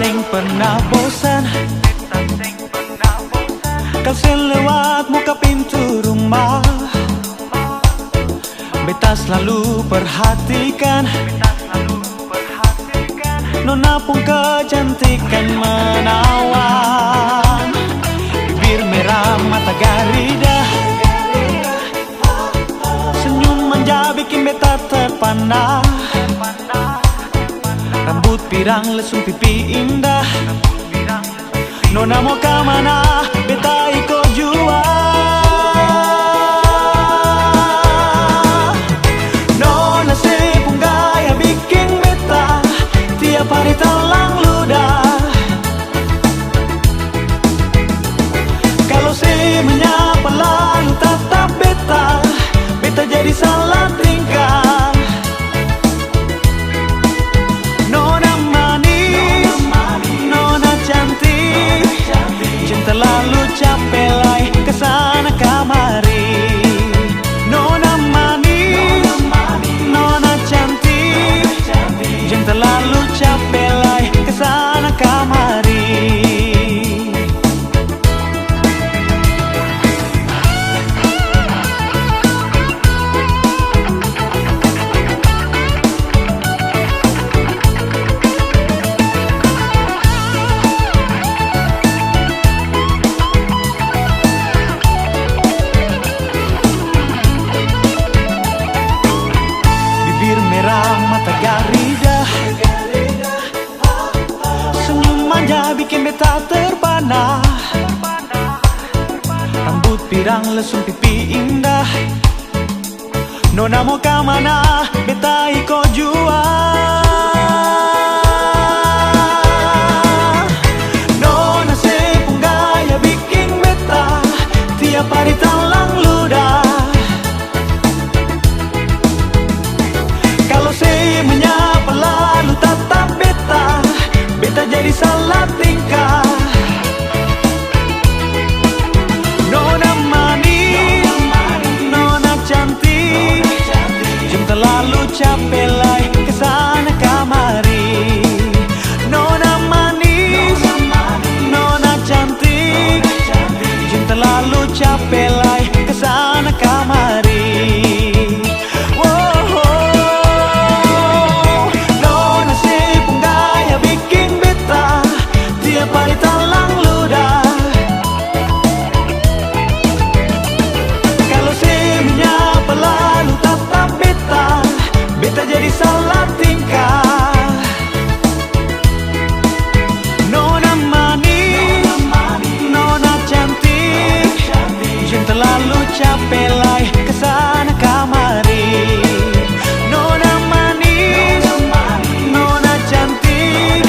sing pernah bosan. Kau selewat muka pintu rumah, beta selalu perhatikan. Nona pun kecantikan menawan, bibir merah mata garida, senyum manja bikin beta terpana. Rambut pirang lesung pipi indah, Nona mau ke mana beta ikut jua. Nona sepung gaya bikin beta tiap hari telang ludah. Kalau saya menyapa lalu tatap beta, beta jadi salah tingkah. Nona manis, nona cantik, cinta lalu capek lai kesana kamari. Nona manis, nona cantik, cinta lalu capek lai kesana kamari. Bibir merah mata garida, senyum manja bikin beta terpana. Rambut pirang lesung pipi indah, Nona mau ke mana beta ikut jua. Nona sepung gaya bikin beta tiap hari telang ludah. Kalau saya menyapa lalu tatap beta, beta jadi salah tingkah. Nona manis, nona cantik, cinta lalu capek lai kesana kamari. Nona manis, nona cantik, cinta lalu capek lai kesana kamari. Nona sepung gaya bikin beta tiap hari telang ludah. Kalau saya menyapa lalu tatap beta, beta jadi salah tingkah. Nona manis, nona cantik, cinta lalu capek lai kesana kamari. Nona manis, nona cantik,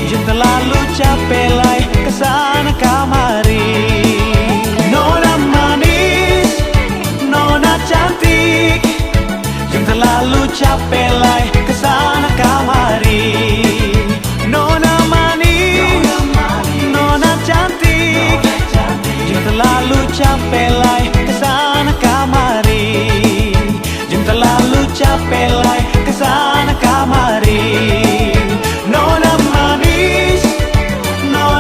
cinta lalu capek lai kesana kamari. Nona manis, nona cantik, cinta lalu capek lai kesana kamari. Nona manis, nona cantik, cinta lalu capek lai kesana kamari. Cinta lalu capek lai kesana kamari. Nona manis, nona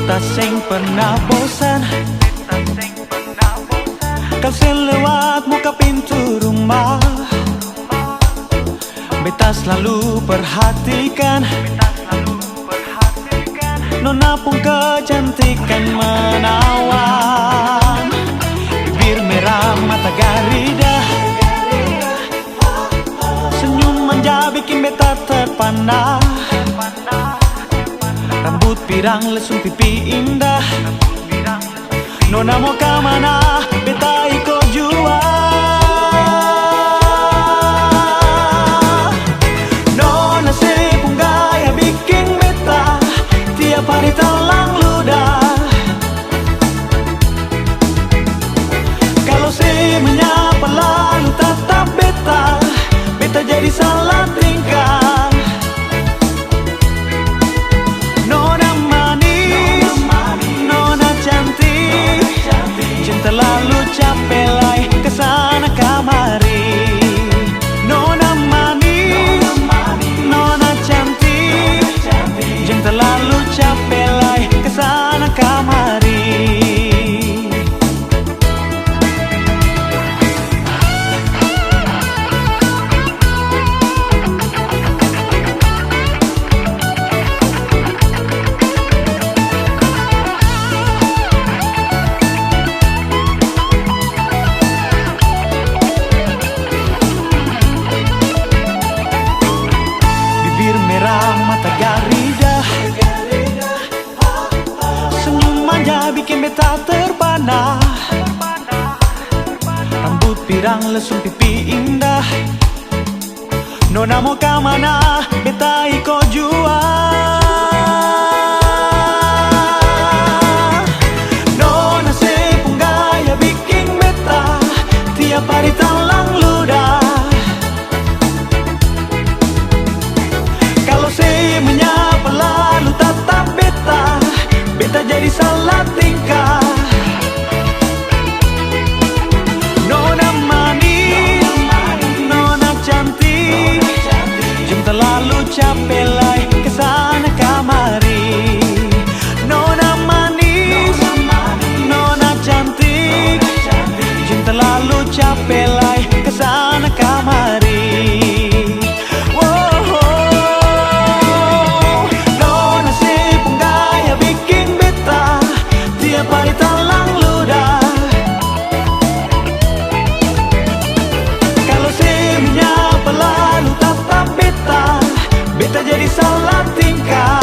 beta seng pernah bosan. Kau selewat muka pintu rumah, beta selalu perhatikan. Nona pun kecantikan menawan, bibir merah mata garida, senyum manja bikin beta terpana. Rambut pirang lesung pipi indah, nona mau kemana beta ikut jua. Nona sepung gaya bikin beta tiap hari talang ludah. Kalau se menyapa lalu tatap beta, beta jadi salah tingkah. Nona manis, nona cantik, jang terlalu capek lai kesana kamari. Nona manis, nona cantik, jang terlalu capek lai kesana kamari. Bibir merah mata garida, senyum manja bikin beta terpana. Rambut pirang lesung pipi indah, nona mau kemana beta ikut jua. Nona sepung gaya bikin beta tiap hari talang ludah. Kalau se menyapa lalu tatap beta, beta jadi salah tingkah. Nona manis, nona cantik, jang terlalu capek lai kesana kamari. Nona manis, nona cantik, jang terlalu capek lai kesana kamari. Nona sepung gaya bikin beta tiap hari talang ludah. Kalau se menyapa lalu tatap beta, beta jadi salah tingkah.